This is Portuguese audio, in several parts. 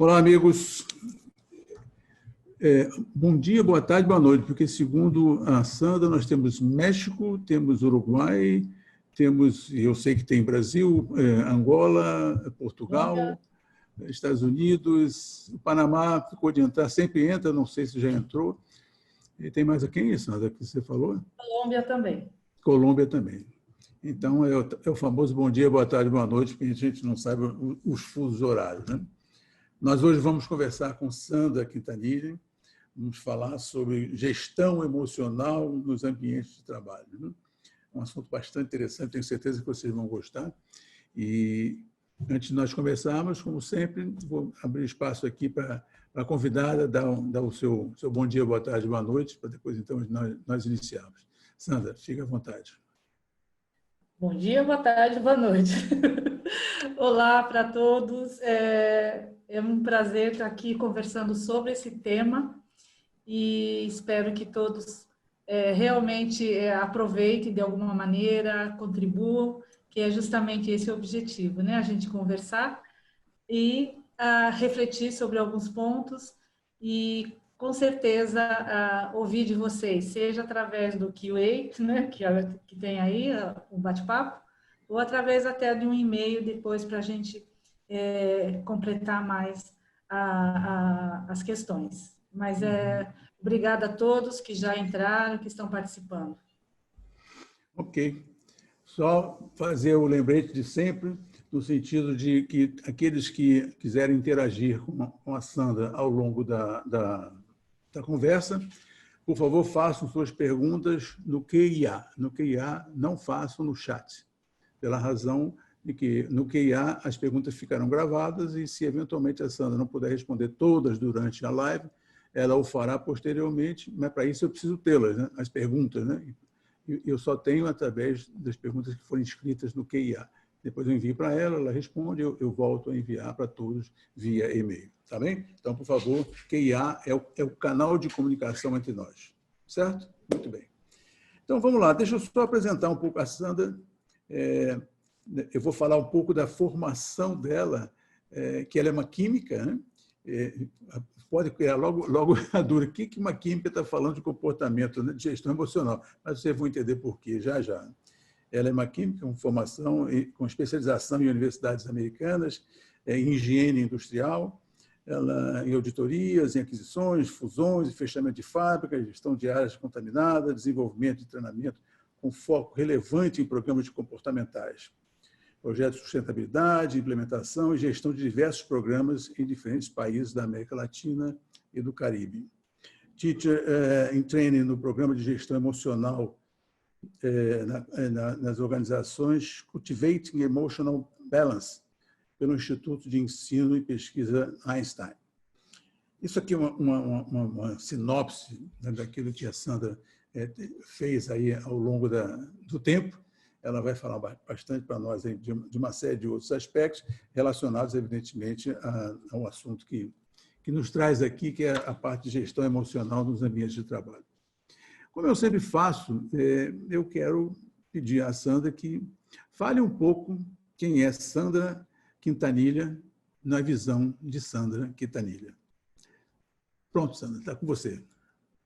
Olá, amigos. Bom dia, boa tarde, boa noite, porque segundo a Sandra, nós temos México, temos Uruguai, temos, eu sei que tem Brasil, Angola, Portugal, Estados Unidos, o Panamá ficou de entrar, sempre entra, não sei se já entrou. E tem mais quem, Sandra, que você falou? Colômbia também. Colômbia também. Então, é o famoso bom dia, boa tarde, boa noite, porque a gente não sabe os fusos horários, né? Nós hoje vamos conversar com Sandra Quintanilha, vamos falar sobre gestão emocional nos ambientes de trabalho, né? Um assunto bastante interessante, tenho certeza que vocês vão gostar. E antes de nós conversarmos, como sempre, vou abrir espaço aqui para a convidada dar o seu bom dia, boa tarde, boa noite, para depois, então, nós iniciarmos. Sandra, fique à vontade. Bom dia, boa tarde, boa noite. Olá para todos. É um prazer estar aqui conversando sobre esse tema e espero que todos realmente aproveitem de alguma maneira, contribuam, que é justamente esse o objetivo, né? A gente conversar e refletir sobre alguns pontos e, com certeza, ouvir de vocês, seja através do Q&A, né, que tem aí, o bate-papo, ou através até de um e-mail depois para a gente completar mais as questões. Mas obrigada a todos que já entraram, que estão participando. Ok. Só fazer o lembrete de sempre, no sentido de que aqueles que quiserem interagir com a Sandra ao longo da conversa, por favor, façam suas perguntas no QIA. No QIA, não façam no chat, pela razão de que no QIA as perguntas ficarão gravadas e, se eventualmente a Sandra não puder responder todas durante a live, ela o fará posteriormente, mas para isso eu preciso tê-las, né? As perguntas, né? Eu só tenho através das perguntas que foram escritas no QIA. Depois eu envio para ela, ela responde, eu volto a enviar para todos via e-mail. Tá bem? Então, por favor, QIA é o canal de comunicação entre nós. Certo? Muito bem. Então, vamos lá. Deixa eu só apresentar um pouco a Sandra. Eu vou falar um pouco da formação dela, que ela é uma química, né? Pode criar logo a dúvida, o que uma química está falando de comportamento, né, de gestão emocional, mas vocês vão entender por quê já já. Ela é uma química com formação, com especialização em universidades americanas, em higiene industrial, ela em auditorias, em aquisições, fusões e fechamento de fábricas, gestão de áreas contaminadas, desenvolvimento e treinamento com foco relevante em programas comportamentais. Projetos de sustentabilidade, implementação e gestão de diversos programas em diferentes países da América Latina e do Caribe. Teacher in Training no programa de gestão emocional nas organizações Cultivating Emotional Balance, pelo Instituto de Ensino e Pesquisa Einstein. Isso aqui é uma sinopse, né, daquilo que a Sandra fez aí ao longo do tempo. Ela vai falar bastante para nós de uma série de outros aspectos relacionados, evidentemente, ao assunto que nos traz aqui, que é a parte de gestão emocional nos ambientes de trabalho. Como eu sempre faço, eu quero pedir à Sandra que fale um pouco quem é Sandra Quintanilha na visão de Sandra Quintanilha. Pronto, Sandra, está com você.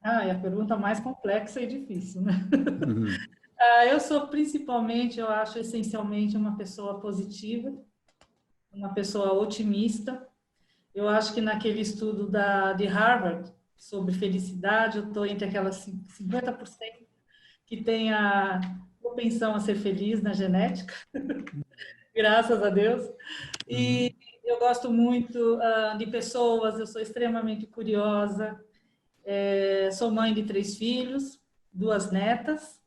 É a pergunta mais complexa e difícil, né? Uhum. Eu sou principalmente, eu acho, essencialmente uma pessoa positiva, uma pessoa otimista. Eu acho que naquele estudo de Harvard sobre felicidade, eu estou entre aquelas 50% que tem a propensão a ser feliz na genética, graças a Deus. E eu gosto muito de pessoas, eu sou extremamente curiosa, sou mãe de 3 filhos, 2 netas,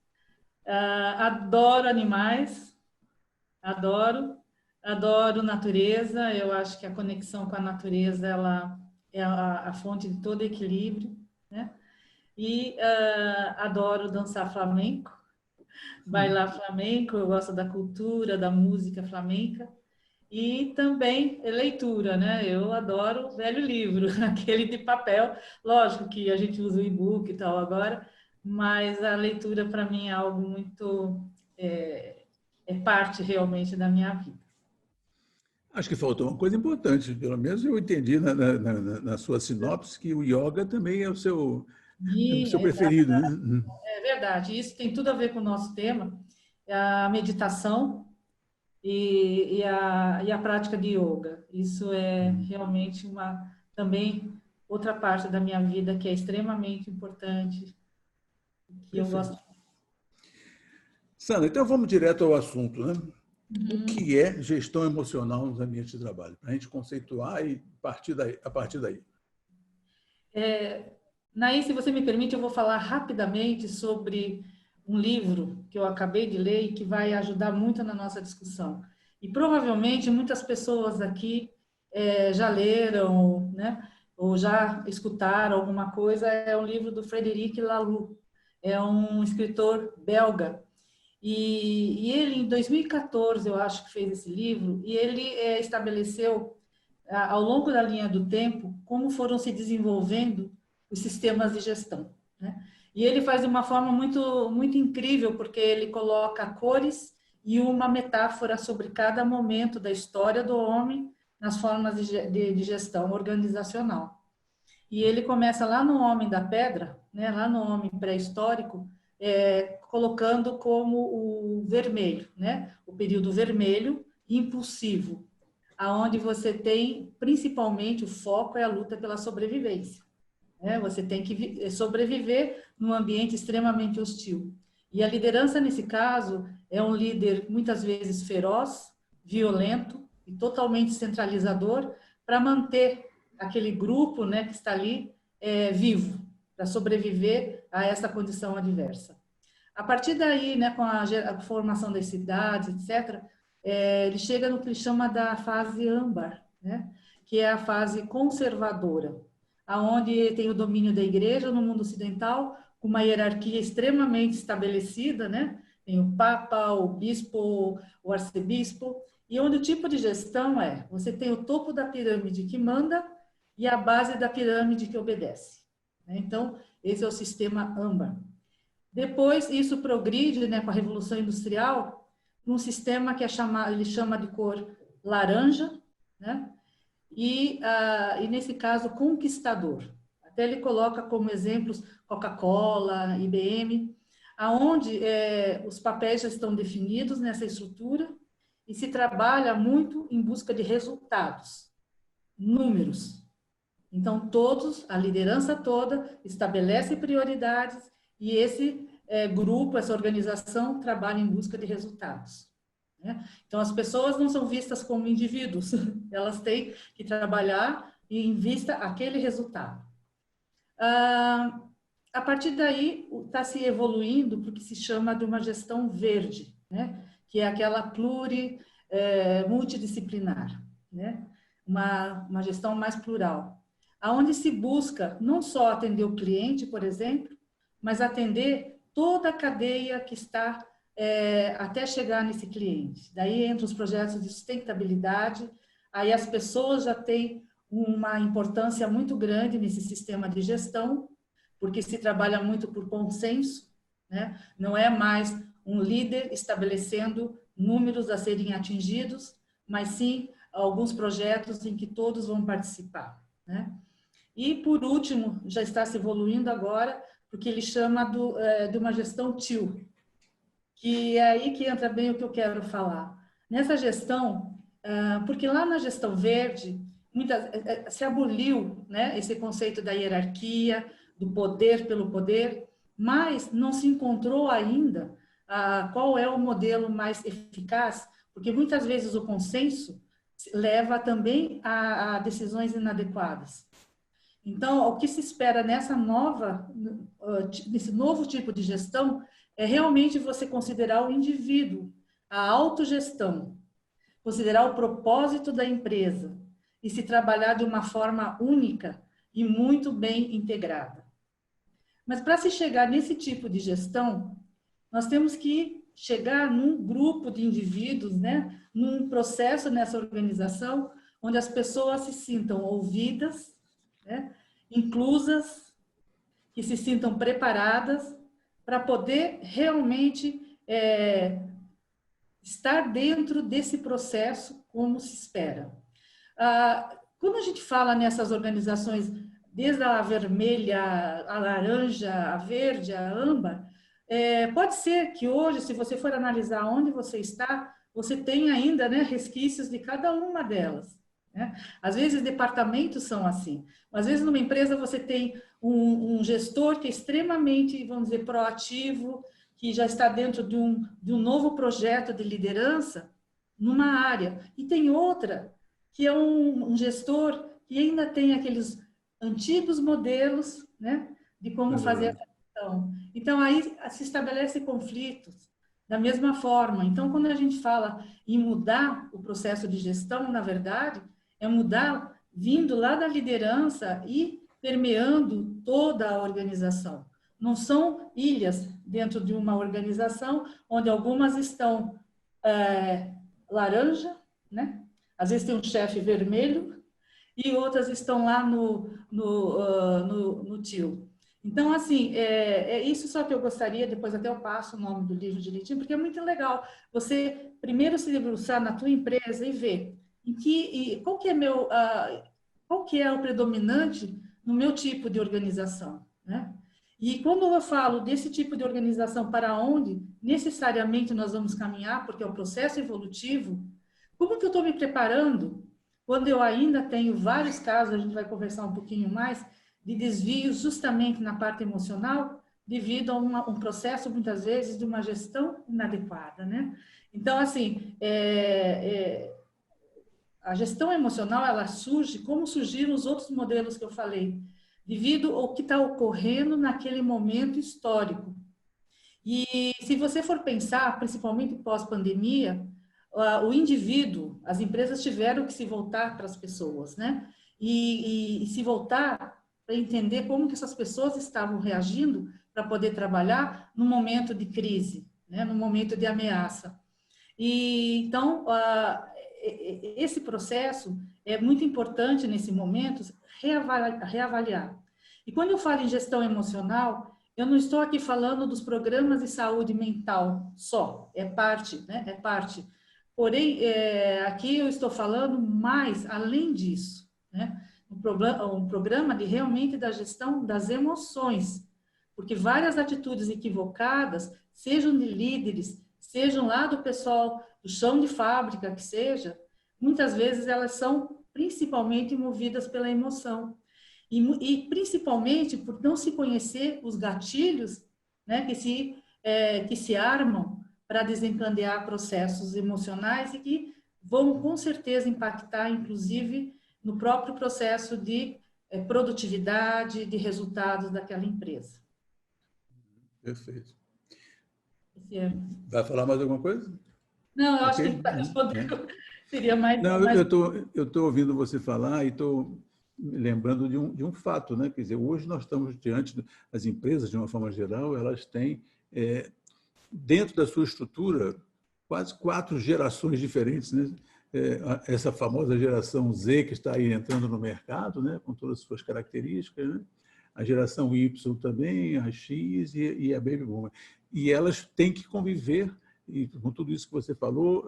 adoro animais, adoro natureza. Eu acho que a conexão com a natureza ela é a fonte de todo equilíbrio, né? E adoro dançar flamenco, bailar flamenco. Eu gosto da cultura, da música flamenca e também leitura, né? Eu adoro o velho livro, aquele de papel. Lógico que a gente usa o e-book e tal agora, mas a leitura para mim é algo muito é parte realmente da minha vida. Acho que faltou uma coisa importante, pelo menos eu entendi na sua sinopse que o yoga também é o Sim, seu preferido, né? é verdade. Isso tem tudo a ver com o nosso tema, é a meditação e a prática de yoga. Isso é realmente também outra parte da minha vida que é extremamente importante, que eu gosto. Perfeito. Sandra, então vamos direto ao assunto, né? O Uhum. que é gestão emocional nos ambientes de trabalho? Para a gente conceituar e a partir daí. Naí, se você me permite, eu vou falar rapidamente sobre um livro que eu acabei de ler e que vai ajudar muito na nossa discussão. E provavelmente muitas pessoas aqui já leram, né, ou já escutaram alguma coisa. É um livro do Frederic Laloux, é um escritor belga. E ele, em 2014, eu acho que fez esse livro, e ele estabeleceu ao longo da linha do tempo, como foram se desenvolvendo os sistemas de gestão, né? E ele faz de uma forma muito incrível, porque ele coloca cores e uma metáfora sobre cada momento da história do homem nas formas de gestão organizacional. E ele começa lá no Homem da Pedra, né, lá no homem pré-histórico, colocando como o vermelho, né, o período vermelho impulsivo, aonde você tem, principalmente, o foco é a luta pela sobrevivência, né? Você tem que sobreviver num ambiente extremamente hostil. E a liderança, nesse caso, é um líder muitas vezes feroz, violento e totalmente centralizador para manter aquele grupo, né, que está ali vivo, para sobreviver a essa condição adversa. A partir daí, né, com a formação das cidades, etc., ele chega no que ele chama da fase âmbar, né, que é a fase conservadora, aonde tem o domínio da igreja no mundo ocidental, com uma hierarquia extremamente estabelecida, né? Tem o papa, o bispo, o arcebispo, e onde o tipo de gestão você tem o topo da pirâmide que manda e a base da pirâmide que obedece, né? Então, esse é o sistema âmbar. Depois, isso progride, né, com a Revolução Industrial, num sistema que ele chama de cor laranja, né? E nesse caso, conquistador. Até ele coloca como exemplos Coca-Cola, IBM, aonde os papéis já estão definidos nessa estrutura e se trabalha muito em busca de resultados, números. Então, a liderança toda estabelece prioridades e esse grupo, essa organização, trabalha em busca de resultados, né? Então, as pessoas não são vistas como indivíduos, elas têm que trabalhar em vista aquele resultado. A partir daí, está se evoluindo para o que se chama de uma gestão verde, né? Que é aquela multidisciplinar, né? Uma gestão mais plural, aonde se busca não só atender o cliente, por exemplo, mas atender toda a cadeia que está até chegar nesse cliente. Daí entra os projetos de sustentabilidade, aí as pessoas já têm uma importância muito grande nesse sistema de gestão, porque se trabalha muito por consenso, né? Não é mais um líder estabelecendo números a serem atingidos, mas sim alguns projetos em que todos vão participar, né? E, por último, já está se evoluindo agora, porque ele chama de uma gestão TIL, que é aí que entra bem o que eu quero falar. Nessa gestão, porque lá na gestão verde, se aboliu, né, esse conceito da hierarquia, do poder pelo poder, mas não se encontrou ainda qual é o modelo mais eficaz, porque muitas vezes o consenso leva também a decisões inadequadas. Então, o que se espera nesse novo tipo de gestão é realmente você considerar o indivíduo, a autogestão, considerar o propósito da empresa e se trabalhar de uma forma única e muito bem integrada. Mas para se chegar nesse tipo de gestão, nós temos que chegar num grupo de indivíduos, né, num processo nessa organização, onde as pessoas se sintam ouvidas, né, inclusas, que se sintam preparadas para poder realmente estar dentro desse processo como se espera. Quando a gente fala nessas organizações, desde a vermelha, a laranja, a verde, a âmbar, pode ser que hoje, se você for analisar onde você está, você tem ainda, né, resquícios de cada uma delas, né? Às vezes, departamentos são assim. Às vezes, numa empresa, você tem um gestor que é extremamente, vamos dizer, proativo, que já está dentro de um novo projeto de liderança numa área. E tem outra, que é um gestor que ainda tem aqueles antigos modelos, né, de como fazer essa gestão. Então, aí se estabelece conflitos da mesma forma. Então, quando a gente fala em mudar o processo de gestão, na verdade, é mudar vindo lá da liderança e permeando toda a organização. Não são ilhas dentro de uma organização onde algumas estão laranja, né? Às vezes tem um chefe vermelho e outras estão lá no tio. Então, assim, é isso só que eu gostaria, depois até eu passo o nome do livro direitinho, porque é muito legal você primeiro se debruçar na tua empresa e ver qual que é o predominante no meu tipo de organização, né? E quando eu falo desse tipo de organização para onde necessariamente nós vamos caminhar, porque é o processo evolutivo, como que eu estou me preparando quando eu ainda tenho vários casos, a gente vai conversar um pouquinho mais, de desvios justamente na parte emocional, devido a um processo, muitas vezes, de uma gestão inadequada, né? Então, assim, a gestão emocional, ela surge como surgiram os outros modelos que eu falei, devido ao que está ocorrendo naquele momento histórico. E se você for pensar, principalmente pós-pandemia, o indivíduo, as empresas tiveram que se voltar para as pessoas, né? E se voltar para entender como que essas pessoas estavam reagindo para poder trabalhar no momento de crise, né? No momento de ameaça. E então, esse processo é muito importante nesse momento reavaliar. E quando eu falo em gestão emocional, eu não estou aqui falando dos programas de saúde mental só, é parte, né? É parte. Porém, aqui eu estou falando mais além disso, né? Um programa de realmente da gestão das emoções, porque várias atitudes equivocadas, sejam de líderes, sejam lá do pessoal do chão de fábrica, que seja, muitas vezes elas são principalmente movidas pela emoção. E principalmente por não se conhecer os gatilhos, né, que se armam para desencadear processos emocionais e que vão com certeza impactar, inclusive, no próprio processo de produtividade, de resultados daquela empresa. Perfeito. É... Vai falar mais alguma coisa? Não, eu acho que para responder seria mais... Não, eu estou ouvindo você falar e estou lembrando de um fato, né? Quer dizer, hoje nós estamos diante das empresas, de uma forma geral, elas têm, dentro da sua estrutura, quase 4 gerações diferentes, né? Essa famosa geração Z que está aí entrando no mercado, né? Com todas as suas características, né? A geração Y também, a X e a Baby Boomer. E elas têm que conviver, e com tudo isso que você falou,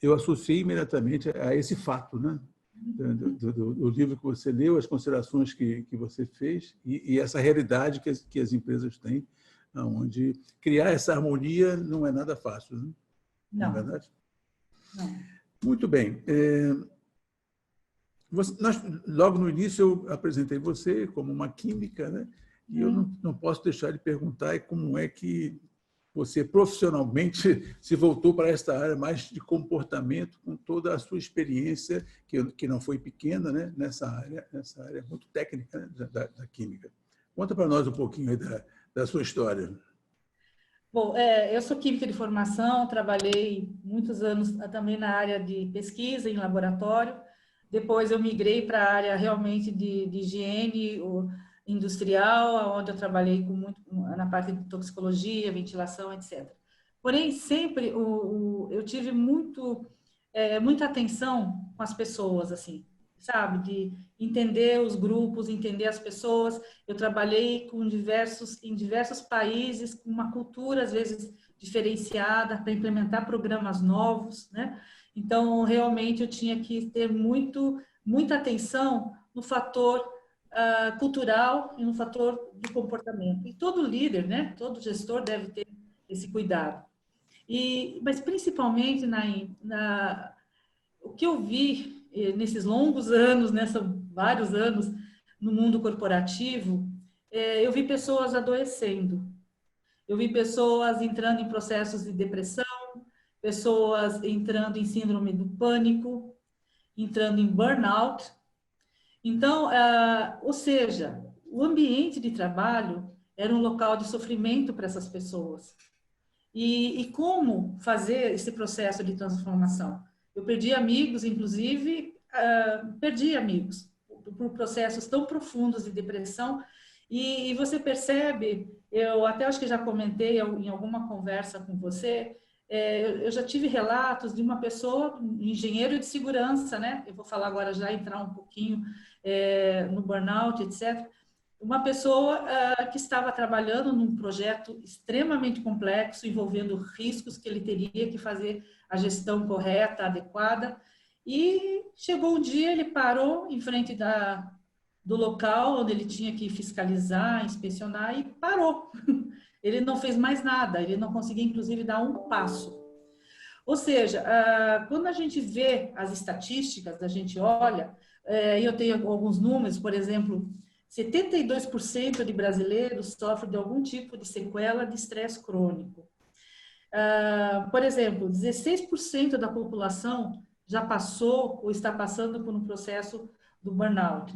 eu associei imediatamente a esse fato, né? Do livro que você leu, as considerações que você fez e essa realidade que as empresas têm, onde criar essa harmonia não é nada fácil, né? Não é verdade? Não. Muito bem. Logo no início eu apresentei você como uma química, né? E eu não posso deixar de perguntar como é que você profissionalmente se voltou para esta área mais de comportamento, com toda a sua experiência, que não foi pequena, né? nessa área muito técnica, né? da química. Conta para nós um pouquinho aí da sua história. Bom, eu sou química de formação, trabalhei muitos anos também na área de pesquisa em laboratório. Depois eu migrei para a área realmente de higiene industrial, onde eu trabalhei na parte de toxicologia, ventilação, etc. Porém, sempre eu tive muita atenção com as pessoas, assim, sabe? De entender os grupos, entender as pessoas. Eu trabalhei em diversos países, com uma cultura, às vezes, diferenciada, para implementar programas novos, né? Então, realmente, eu tinha que ter muita atenção no fator cultural e no fator do comportamento. E todo líder, né? Todo gestor deve ter esse cuidado. Mas, principalmente, o que eu vi nesses longos anos, vários anos no mundo corporativo, eu vi pessoas adoecendo. Eu vi pessoas entrando em processos de depressão, pessoas entrando em síndrome do pânico, entrando em burnout. Então, ou seja, o ambiente de trabalho era um local de sofrimento para essas pessoas. E como fazer esse processo de transformação? Eu perdi amigos, inclusive, perdi amigos por processos tão profundos de depressão. E você percebe, eu até acho que já comentei em alguma conversa com você, eu já tive relatos de uma pessoa, um engenheiro de segurança, né? Eu vou falar agora, já entrar um pouquinho no burnout, etc. Uma pessoa que estava trabalhando num projeto extremamente complexo, envolvendo riscos que ele teria que fazer a gestão correta, adequada, e chegou um dia, ele parou em frente do local onde ele tinha que fiscalizar, inspecionar, e parou. Ele não fez mais nada, ele não conseguia, inclusive, dar um passo. Ou seja, quando a gente vê as estatísticas, a gente olha, eu tenho alguns números, por exemplo, 72% de brasileiros sofrem de algum tipo de sequela de estresse crônico. Por exemplo, 16% da população já passou ou está passando por um processo do burnout.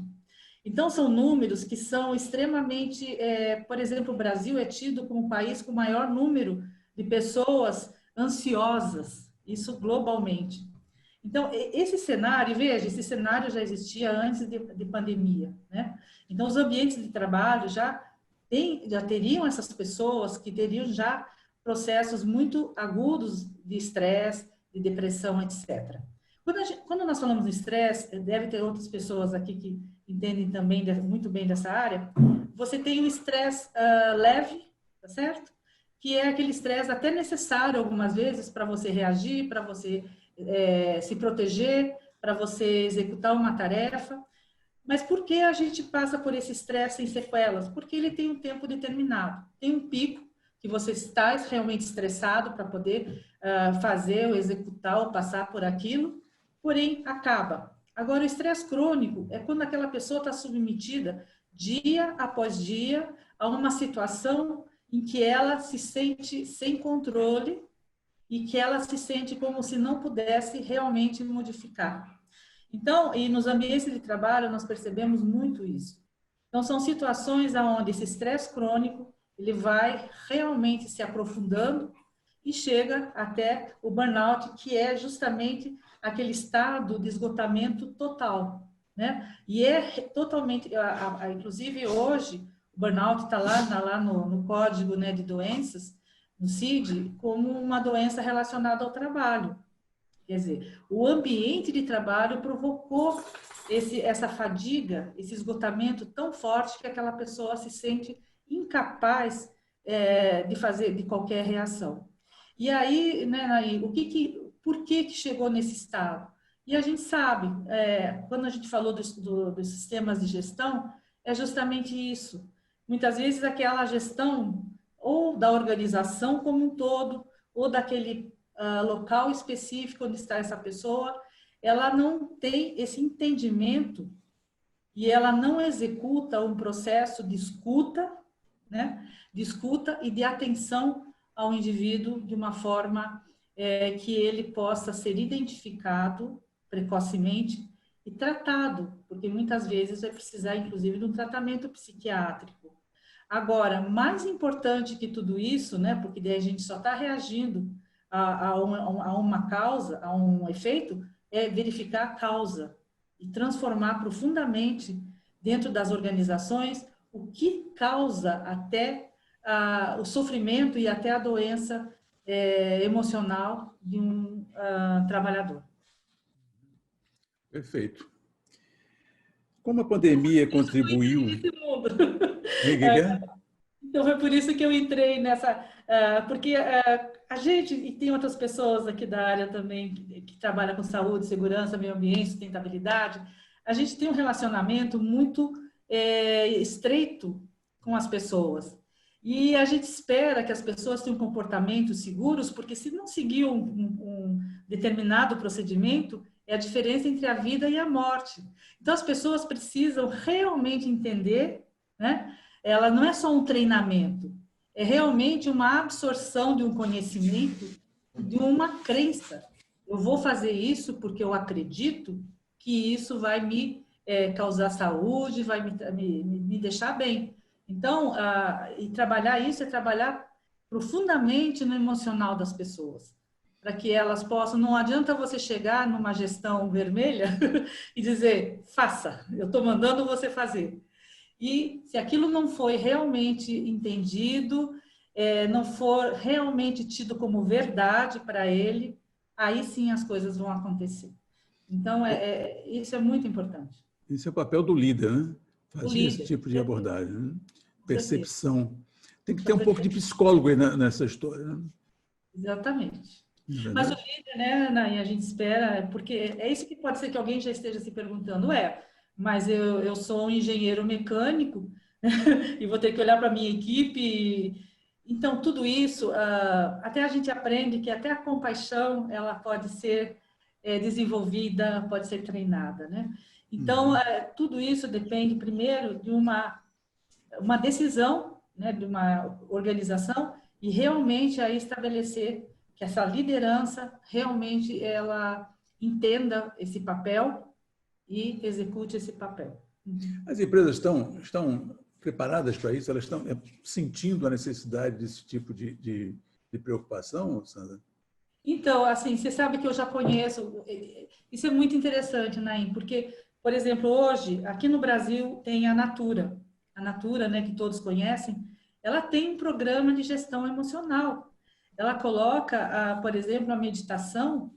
Então, são números que são extremamente... por exemplo, o Brasil é tido como o país com o maior número de pessoas ansiosas, isso globalmente. Então, esse cenário, veja, esse cenário já existia antes de pandemia, né? Então, os ambientes de trabalho já teriam essas pessoas que teriam já processos muito agudos de estresse, de depressão, etc. Quando nós falamos de estresse, deve ter outras pessoas aqui que entendem também muito bem dessa área, você tem o estresse leve, tá certo? Que é aquele estresse até necessário algumas vezes para você reagir, para você se proteger, para você executar uma tarefa. Mas por que a gente passa por esse estresse sem sequelas? Porque ele tem um tempo determinado. Tem um pico que você está realmente estressado para poder fazer ou executar ou passar por aquilo, porém acaba. Agora, o estresse crônico é quando aquela pessoa está submetida dia após dia a uma situação em que ela se sente sem controle e que ela se sente como se não pudesse realmente modificar. Então, e nos ambientes de trabalho nós percebemos muito isso. Então, são situações onde esse estresse crônico ele vai realmente se aprofundando e chega até o burnout, que é justamente aquele estado de esgotamento total, né? E é totalmente, inclusive hoje, o burnout está lá no código, né, de doenças, no CID, como uma doença relacionada ao trabalho. Quer dizer, o ambiente de trabalho provocou essa fadiga, esse esgotamento tão forte que aquela pessoa se sente incapaz de fazer de qualquer reação. E aí, né, Nair, por que chegou nesse estado? E a gente sabe, quando a gente falou dos sistemas de gestão, é justamente isso. Muitas vezes aquela gestão ou da organização como um todo, ou daquele local específico onde está essa pessoa, ela não tem esse entendimento e ela não executa um processo de escuta, né? De escuta e de atenção ao indivíduo de uma forma que ele possa ser identificado precocemente e tratado, porque muitas vezes vai precisar, inclusive, de um tratamento psiquiátrico. Agora, mais importante que tudo isso, né? Porque daí a gente só está reagindo a uma causa, a um efeito, é verificar a causa e transformar profundamente dentro das organizações o que causa até o sofrimento e até a doença emocional de um trabalhador. Perfeito. Como a pandemia contribuiu... Nesse mundo. O que é? Então, foi por isso que eu entrei nessa... porque a gente, e tem outras pessoas aqui da área também que trabalham com saúde, segurança, meio ambiente, sustentabilidade, a gente tem um relacionamento muito estreito com as pessoas. E a gente espera que as pessoas tenham comportamentos seguros, porque se não seguir um determinado procedimento, é a diferença entre a vida e a morte. Então, as pessoas precisam realmente entender, né? Ela não é só um treinamento, é realmente uma absorção de um conhecimento, de uma crença. Eu vou fazer isso porque eu acredito que isso vai me causar saúde, vai me deixar bem. Então, e trabalhar isso é trabalhar profundamente no emocional das pessoas, para que elas possam... Não adianta você chegar numa gestão vermelha e dizer, faça, eu estou mandando você fazer. E se aquilo não foi realmente entendido, não for realmente tido como verdade para ele, aí sim as coisas vão acontecer. Então, isso é muito importante. Esse é o papel do líder, né? O Fazer esse líder, tipo de abordagem, né? certeza. Percepção. Tem que ter um pouco de psicólogo aí nessa história, né? Exatamente. Não é Mas o verdade? líder, né, Nay, a gente espera, porque é isso que pode ser que alguém já esteja se perguntando, mas eu sou um engenheiro mecânico e vou ter que olhar para a minha equipe. Então, tudo isso, até a gente aprende que até a compaixão, ela pode ser desenvolvida, pode ser treinada, né? Então, tudo isso depende, primeiro, de uma decisão, né, de uma organização e realmente aí estabelecer que essa liderança realmente ela entenda esse papel e execute esse papel. As empresas estão preparadas para isso? Elas estão sentindo a necessidade desse tipo de preocupação, Sandra? Então, assim, você sabe que eu já conheço, isso é muito interessante, Naim, porque, por exemplo, hoje, aqui no Brasil, tem a Natura, né, que todos conhecem, ela tem um programa de gestão emocional. Ela coloca, por exemplo, a meditação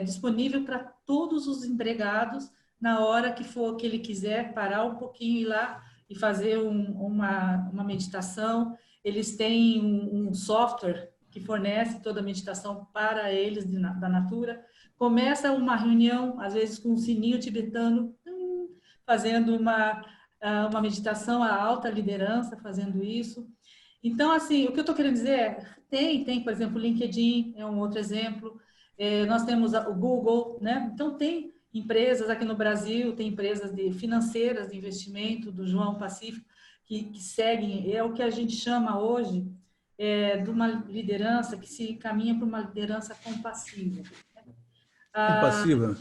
disponível para todos os empregados na hora que ele quiser parar um pouquinho e ir lá e fazer uma meditação. Eles têm um software que fornece toda a meditação para eles da Natura. Começa uma reunião, às vezes com um sininho tibetano, fazendo uma meditação, a alta liderança fazendo isso. Então, assim, o que eu estou querendo dizer tem, por exemplo, o LinkedIn é um outro exemplo, nós temos o Google, né? Então, tem empresas aqui no Brasil, tem empresas financeiras de investimento, do João Pacífico, que seguem, é o que a gente chama hoje de uma liderança que se encaminha para uma liderança compassiva. Compassiva?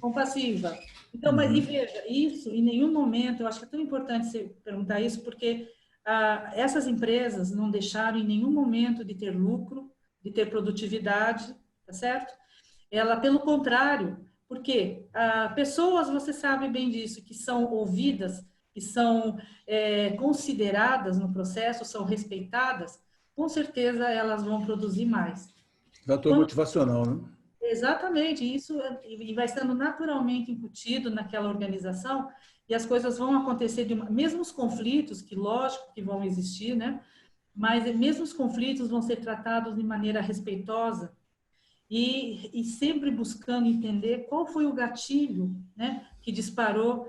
Compassiva. Então, mas e veja, isso em nenhum momento, eu acho que é tão importante você perguntar isso, porque essas empresas não deixaram em nenhum momento de ter lucro, de ter produtividade, tá certo? Ela, pelo contrário, porque pessoas, você sabe bem disso, que são ouvidas, que são consideradas no processo, são respeitadas, com certeza elas vão produzir mais. Fator motivacional, né? Exatamente, isso e vai sendo naturalmente incutido naquela organização e as coisas vão acontecer, mesmo os conflitos, que lógico que vão existir, né? Mas mesmo os conflitos vão ser tratados de maneira respeitosa e sempre buscando entender qual foi o gatilho, né, que disparou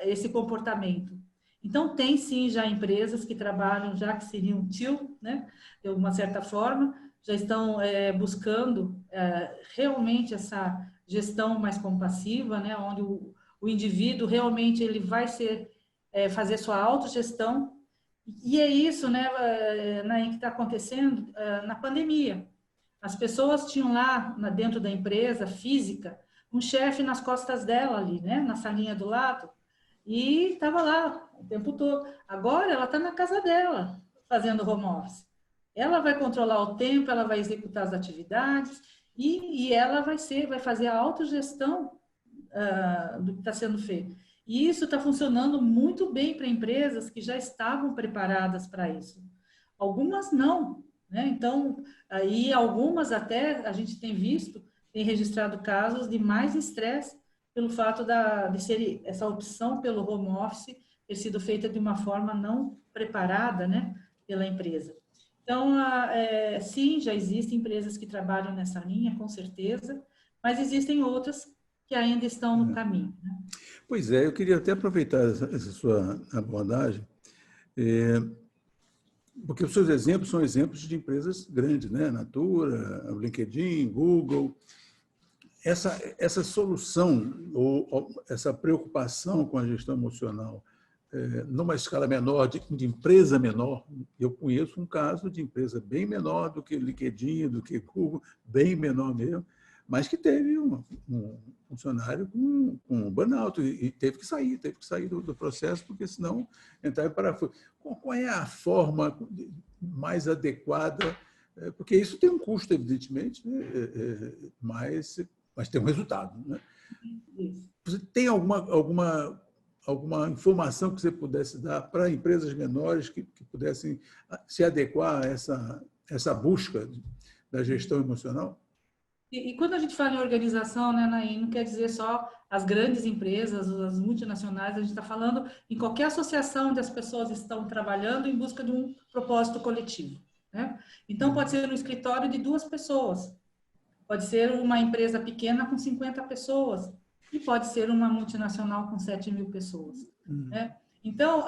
esse comportamento. Então, tem sim já empresas que trabalham, já que seriam TIL, né, de uma certa forma, já estão buscando realmente essa gestão mais compassiva, né, onde o indivíduo realmente ele vai fazer sua autogestão. E é isso, né, que está acontecendo na pandemia. As pessoas tinham lá dentro da empresa física um chefe nas costas dela ali, né, na salinha do lado, e estava lá o tempo todo. Agora ela está na casa dela fazendo home office. Ela vai controlar o tempo, ela vai executar as atividades e ela vai fazer a autogestão do que está sendo feito. E isso está funcionando muito bem para empresas que já estavam preparadas para isso. Algumas não, né? Então, aí algumas até a gente tem visto, tem registrado casos de mais estresse pelo fato de ser essa opção pelo home office ter sido feita de uma forma não preparada, né, pela empresa. Então, sim, já existem empresas que trabalham nessa linha, com certeza, mas existem outras que ainda estão no caminho, né? Pois é, eu queria até aproveitar essa sua abordagem, porque os seus exemplos são exemplos de empresas grandes, né? Natura, LinkedIn, Google. Essa solução, ou essa preocupação com a gestão emocional, numa escala menor, de empresa menor, eu conheço um caso de empresa bem menor do que LinkedIn, do que Google, bem menor mesmo, mas que teve um funcionário com burnout e teve que sair do processo, porque senão entrava em parafuso. Qual é a forma mais adequada? Porque isso tem um custo, evidentemente, né? Mas tem um resultado, né? Você tem alguma informação que você pudesse dar para empresas menores que pudessem se adequar a essa busca da gestão emocional? E quando a gente fala em organização, né, Naim, não quer dizer só as grandes empresas, as multinacionais, a gente está falando em qualquer associação onde as pessoas estão trabalhando em busca de um propósito coletivo, né? Então, pode ser um escritório de 2 pessoas, pode ser uma empresa pequena com 50 pessoas, e pode ser uma multinacional com 7.000 pessoas, né? Então,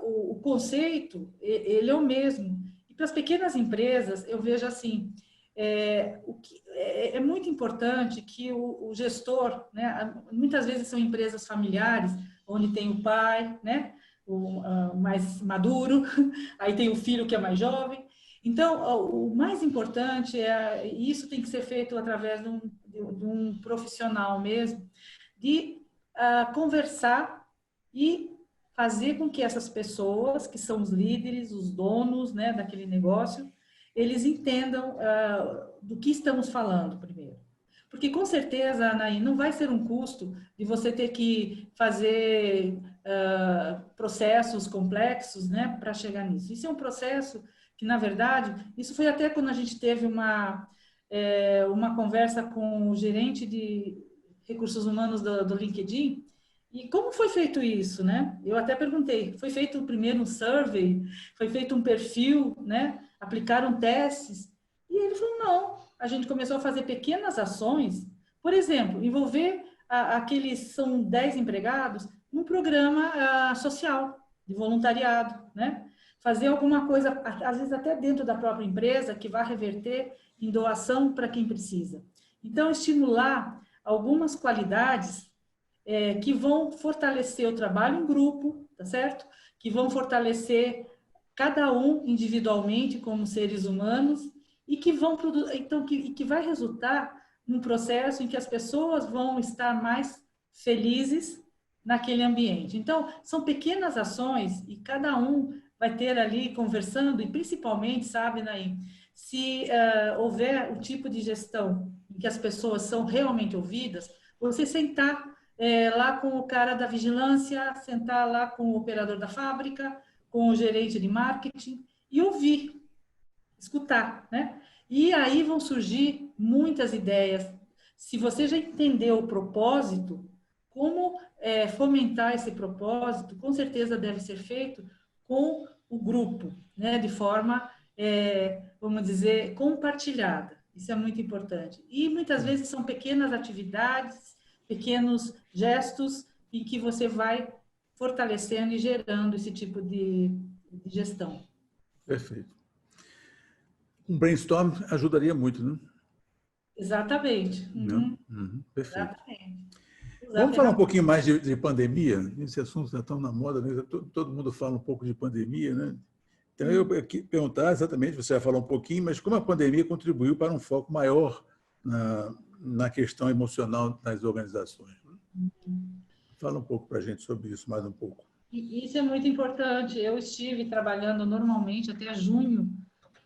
o conceito, ele é o mesmo. E para as pequenas empresas, eu vejo assim, é muito importante que o gestor, né, muitas vezes são empresas familiares, onde tem o pai, né, o mais maduro, aí tem o filho que é mais jovem. Então, o mais importante isso tem que ser feito através de um profissional mesmo, de conversar e fazer com que essas pessoas, que são os líderes, os donos, né, daquele negócio, eles entendam do que estamos falando primeiro. Porque, com certeza, Anaí, não vai ser um custo de você ter que fazer processos complexos, né, para chegar nisso. Isso é um processo que, na verdade, isso foi até quando a gente teve uma conversa com o gerente de recursos humanos do LinkedIn. E como foi feito isso, né? Eu até perguntei, foi feito primeiro um survey, foi feito um perfil, né? Aplicaram testes? E ele falou, não, a gente começou a fazer pequenas ações, por exemplo, envolver aqueles, são 10 empregados, num programa social, de voluntariado, né? Fazer alguma coisa, às vezes até dentro da própria empresa, que vai reverter em doação para quem precisa. Então, estimular algumas qualidades que vão fortalecer o trabalho em grupo, tá certo? Que vão fortalecer cada um individualmente como seres humanos e que vão então que vai resultar num processo em que as pessoas vão estar mais felizes naquele ambiente. Então, são pequenas ações e cada um vai ter ali conversando e principalmente, sabe, Naim, se houver um tipo de gestão em que as pessoas são realmente ouvidas, você sentar lá com o cara da vigilância, sentar lá com o operador da fábrica, com o gerente de marketing e ouvir, escutar, né? E aí vão surgir muitas ideias. Se você já entendeu o propósito, como fomentar esse propósito, com certeza deve ser feito com o grupo, né? De forma, vamos dizer, compartilhada. Isso é muito importante. E muitas vezes são pequenas atividades, pequenos gestos em que você vai fortalecendo e gerando esse tipo de gestão. Perfeito. Um brainstorm ajudaria muito, né? Exatamente. Uhum. Perfeito. Exatamente. Vamos falar um pouquinho mais de pandemia? Esse assunto está tão na moda, né? Todo mundo fala um pouco de pandemia, né? Então, eu queria perguntar exatamente, você vai falar um pouquinho, mas como a pandemia contribuiu para um foco maior na questão emocional das organizações? Fala um pouco para a gente sobre isso, mais um pouco. Isso é muito importante. Eu estive trabalhando normalmente até junho,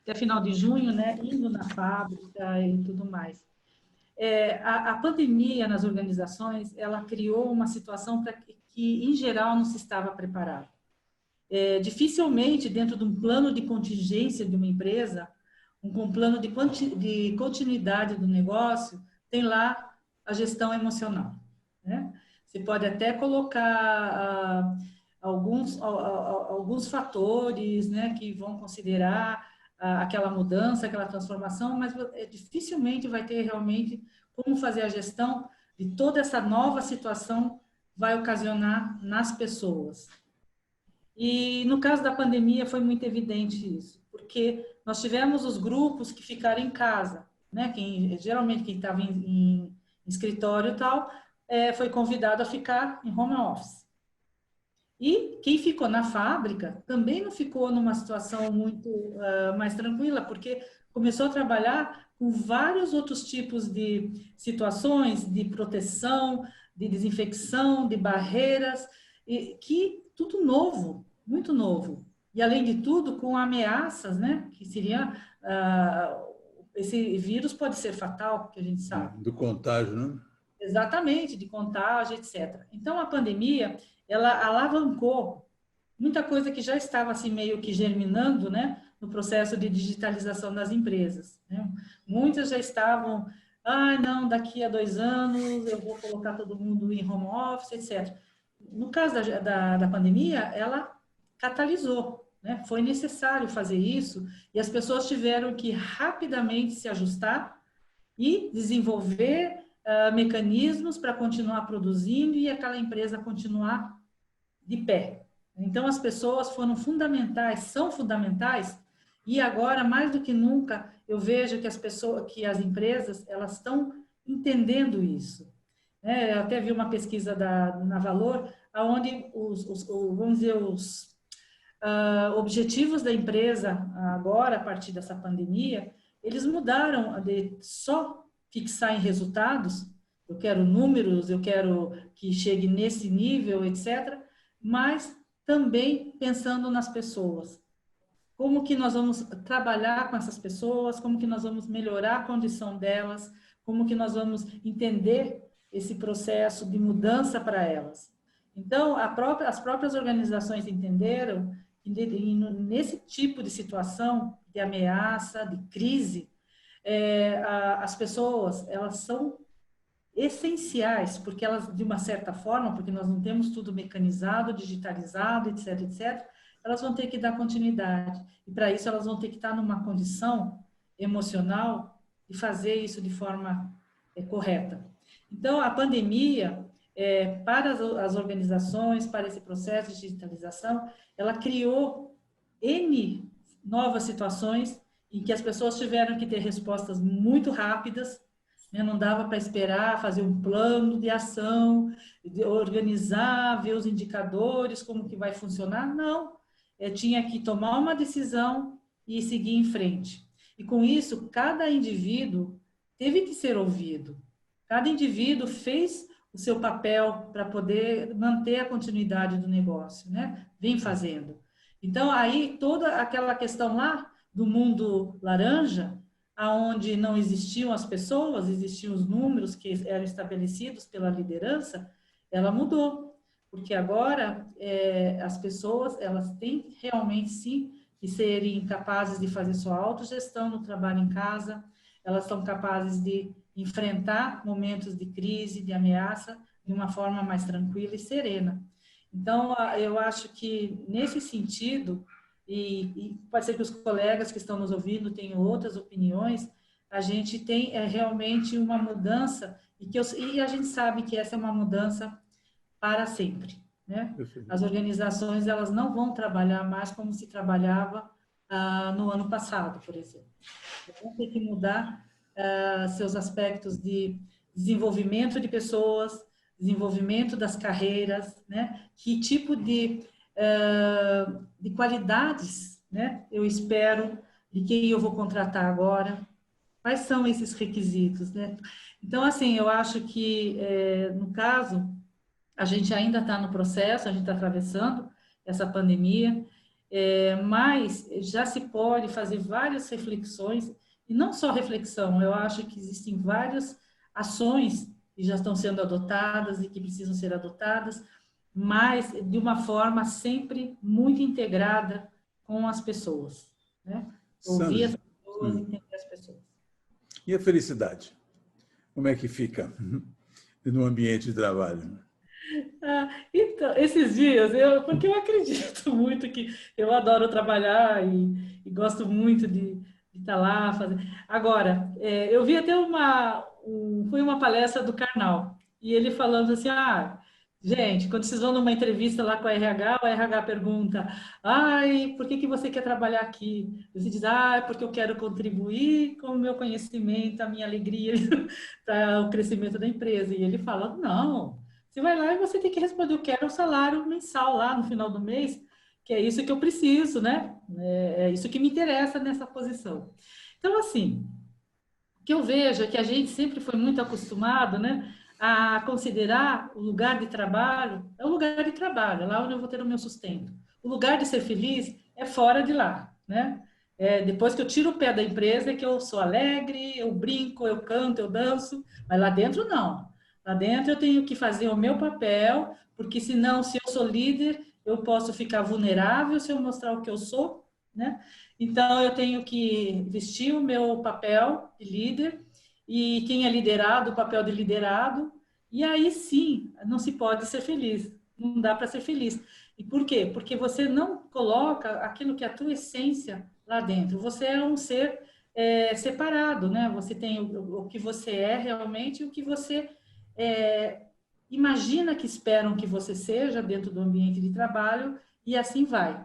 até final de junho, né, indo na fábrica e tudo mais. A pandemia nas organizações, ela criou uma situação para que, em geral, não se estava preparado. Dificilmente, dentro de um plano de contingência de uma empresa, um plano de continuidade do negócio, tem lá a gestão emocional, né? Você pode até colocar alguns fatores, né, que vão considerar aquela mudança, aquela transformação, mas dificilmente vai ter realmente como fazer a gestão de toda essa nova situação vai ocasionar nas pessoas. E no caso da pandemia foi muito evidente isso, porque nós tivemos os grupos que ficaram em casa, né? Geralmente quem estava em escritório e tal, foi convidado a ficar em home office. E quem ficou na fábrica também não ficou numa situação muito mais tranquila, porque começou a trabalhar com vários outros tipos de situações de proteção, de desinfecção, de barreiras, que tudo novo, muito novo. E, além de tudo, com ameaças, né? Que seria... esse vírus pode ser fatal, que a gente sabe. Do contágio, né? Exatamente, de contágio, etc. Então, a pandemia, ela alavancou muita coisa que já estava assim meio que germinando, né, no processo de digitalização das empresas, né? Muitas já estavam, não, daqui a 2 anos eu vou colocar todo mundo em home office, etc. No caso da pandemia, ela catalisou, né? Foi necessário fazer isso e as pessoas tiveram que rapidamente se ajustar e desenvolver mecanismos para continuar produzindo e aquela empresa continuar de pé. Então, as pessoas foram fundamentais, são fundamentais, e agora, mais do que nunca, eu vejo que as empresas, elas estão entendendo isso. Eu até vi uma pesquisa na Valor, onde vamos dizer, os objetivos da empresa agora, a partir dessa pandemia, eles mudaram de só fixar em resultados, eu quero números, eu quero que chegue nesse nível, etc., mas também pensando nas pessoas. Como que nós vamos trabalhar com essas pessoas, como que nós vamos melhorar a condição delas, como que nós vamos entender esse processo de mudança para elas. Então, as próprias organizações entenderam que nesse tipo de situação, de ameaça, de crise, as pessoas, elas são essenciais, porque elas, de uma certa forma, porque nós não temos tudo mecanizado, digitalizado, etc., etc., elas vão ter que dar continuidade. E, para isso, elas vão ter que estar numa condição emocional de fazer isso de forma correta. Então, a pandemia, para as organizações, para esse processo de digitalização, ela criou N novas situações em que as pessoas tiveram que ter respostas muito rápidas, né? Não dava para esperar, fazer um plano de ação, de organizar, ver os indicadores, como que vai funcionar. Não, tinha que tomar uma decisão e seguir em frente. E com isso, cada indivíduo teve que ser ouvido. Cada indivíduo fez o seu papel para poder manter a continuidade do negócio, né? Vem fazendo. Então, aí, toda aquela questão lá do mundo laranja, aonde não existiam as pessoas, existiam os números que eram estabelecidos pela liderança, ela mudou. Porque agora, as pessoas, elas têm realmente, sim, de serem capazes de fazer sua autogestão no trabalho em casa, elas são capazes de enfrentar momentos de crise, de ameaça, de uma forma mais tranquila e serena. Então, eu acho que, nesse sentido, e pode ser que os colegas que estão nos ouvindo tenham outras opiniões, a gente tem realmente uma mudança, e a gente sabe que essa é uma mudança para sempre, né? As organizações, elas não vão trabalhar mais como se trabalhava no ano passado, por exemplo. Vão ter que mudar seus aspectos de desenvolvimento de pessoas, desenvolvimento das carreiras, né? Que tipo de qualidades, né? Eu espero de quem eu vou contratar agora. Quais são esses requisitos, né? Então, assim, eu acho que, no caso, a gente ainda está no processo, a gente está atravessando essa pandemia, mas já se pode fazer várias reflexões, e não só reflexão, eu acho que existem várias ações que já estão sendo adotadas e que precisam ser adotadas, mas de uma forma sempre muito integrada com as pessoas, né? Ouvir as pessoas, entender as pessoas. E a felicidade? Como é que fica no ambiente de trabalho? Então, esses dias, porque eu acredito muito que eu adoro trabalhar e gosto muito de estar lá. Agora, eu vi até foi uma palestra do Karnal, e ele falando assim, gente, quando vocês vão numa entrevista lá com a RH, o RH pergunta, por que você quer trabalhar aqui? Você diz, porque eu quero contribuir com o meu conhecimento, a minha alegria para o crescimento da empresa. E ele fala, não. Você vai lá e você tem que responder, eu quero o salário mensal lá no final do mês, que é isso que eu preciso, né? É isso que me interessa nessa posição. Então, assim, o que eu vejo é que a gente sempre foi muito acostumado, né, a considerar o lugar de trabalho, é o lugar de trabalho, é lá onde eu vou ter o meu sustento. O lugar de ser feliz é fora de lá, né? Depois que eu tiro o pé da empresa é que eu sou alegre, eu brinco, eu canto, eu danço, mas lá dentro não. Lá dentro eu tenho que fazer o meu papel, porque senão, se eu sou líder, eu posso ficar vulnerável se eu mostrar o que eu sou, né? Então, eu tenho que vestir o meu papel de líder e quem é liderado, o papel de liderado, e aí sim, não se pode ser feliz, não dá para ser feliz. E por quê? Porque você não coloca aquilo que é a tua essência lá dentro. Você é um ser separado, né? Você tem o que você é realmente e o que você imagina que esperam que você seja dentro do ambiente de trabalho, e assim vai.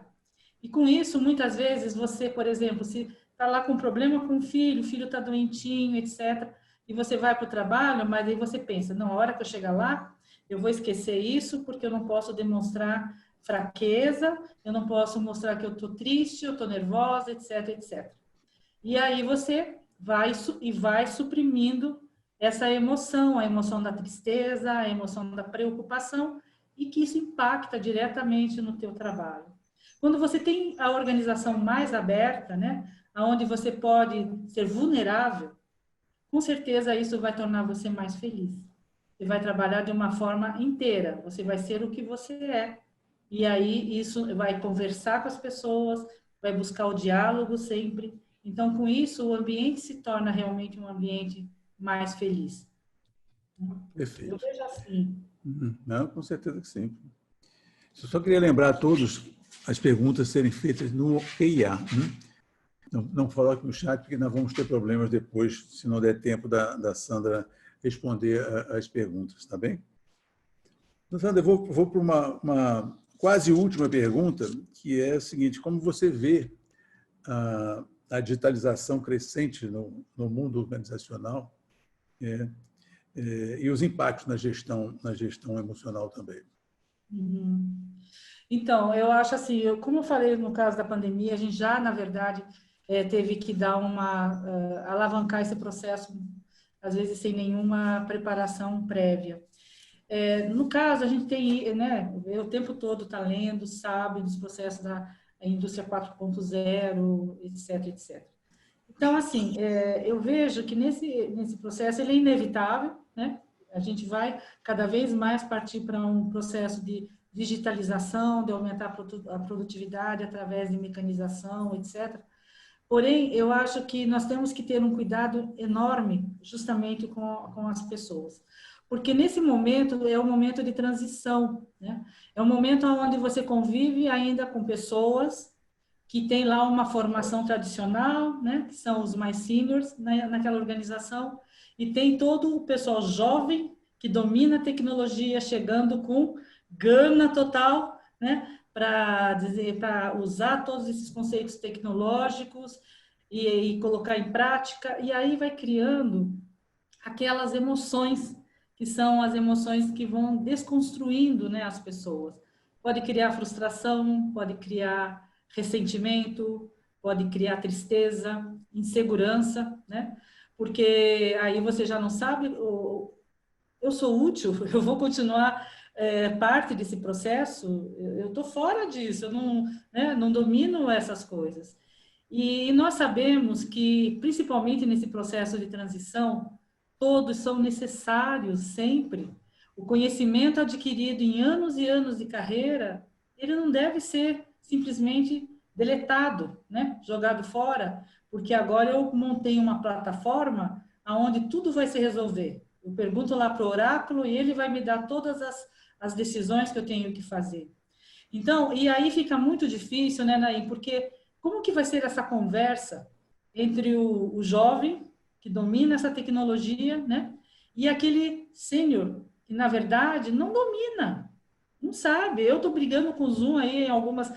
E com isso, muitas vezes, você, por exemplo, se está lá com problema com o filho está doentinho, etc., e você vai para o trabalho, mas aí você pensa, não, a hora que eu chegar lá, eu vou esquecer isso, porque eu não posso demonstrar fraqueza, eu não posso mostrar que eu estou triste, eu estou nervosa, etc., etc. E aí você vai suprimindo essa emoção, a emoção da tristeza, a emoção da preocupação, e que isso impacta diretamente no teu trabalho. Quando você tem a organização mais aberta, né, onde você pode ser vulnerável, com certeza isso vai tornar você mais feliz. Você vai trabalhar de uma forma inteira, você vai ser o que você é. E aí isso vai conversar com as pessoas, vai buscar o diálogo sempre. Então, com isso, o ambiente se torna realmente um ambiente mais feliz. Eu Perfeito. vejo assim. Não, com certeza que sim. Eu só queria lembrar a todos as perguntas serem feitas no EIA. Não coloque no chat, porque nós vamos ter problemas depois, se não der tempo da Sandra responder as perguntas, tá bem? Então, Sandra, eu vou para uma quase última pergunta, que é a seguinte: como você vê a digitalização crescente no mundo organizacional e os impactos na gestão emocional também? Uhum. Então, eu acho assim, como eu falei no caso da pandemia, a gente já, na verdade, teve que dar alavancar esse processo, às vezes sem nenhuma preparação prévia. No caso, a gente tem, né, o tempo todo está lendo, sabe, dos processos da indústria 4.0, etc, etc. Então, assim, eu vejo que nesse processo ele é inevitável, né? A gente vai cada vez mais partir para um processo de digitalização, de aumentar a produtividade através de mecanização, etc. Porém, eu acho que nós temos que ter um cuidado enorme justamente com as pessoas. Porque nesse momento é um momento de transição, né? É um momento onde você convive ainda com pessoas que têm lá uma formação tradicional, né? Que são os mais seniors naquela organização, e tem todo o pessoal jovem que domina a tecnologia, chegando com gana total, né? Para usar todos esses conceitos tecnológicos e colocar em prática, e aí vai criando aquelas emoções que são as emoções que vão desconstruindo, né, as pessoas. Pode criar frustração, pode criar ressentimento, pode criar tristeza, insegurança, né? Porque aí você já não sabe, eu sou útil, eu vou continuar parte desse processo, eu estou fora disso, eu não, né, não domino essas coisas. E nós sabemos que, principalmente nesse processo de transição, todos são necessários sempre. O conhecimento adquirido em anos e anos de carreira, ele não deve ser simplesmente deletado, né? Jogado fora, porque agora eu montei uma plataforma onde tudo vai se resolver. Eu pergunto lá para o oráculo e ele vai me dar todas as decisões que eu tenho que fazer. Então, e aí fica muito difícil, né, Naim? Porque como que vai ser essa conversa entre o jovem que domina essa tecnologia, né, e aquele sênior que, na verdade, não domina, não sabe. Eu estou brigando com o Zoom aí em algumas